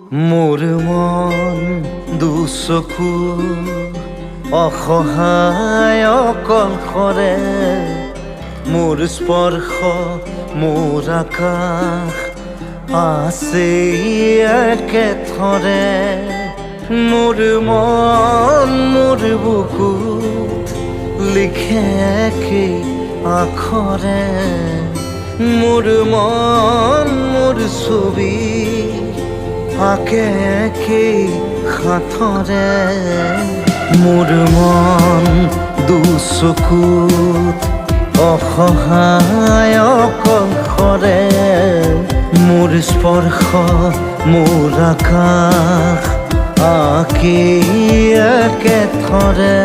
মোৰ মন দুচকু অসহায় অকলশৰে, মোৰ স্পৰ্শ মোৰ আকাশ আছে একেথৰে। মোৰ মন মোৰ বুকুত লিখে একেই আখৰে, মোৰ মন মোৰ ছবি আঁকে একেই সাঁথৰে। মোৰ মন দুচকুত অসহায় অকলশৰে, মোৰ স্পৰ্শ মোৰ আকাশ আঁকি একেথৰে।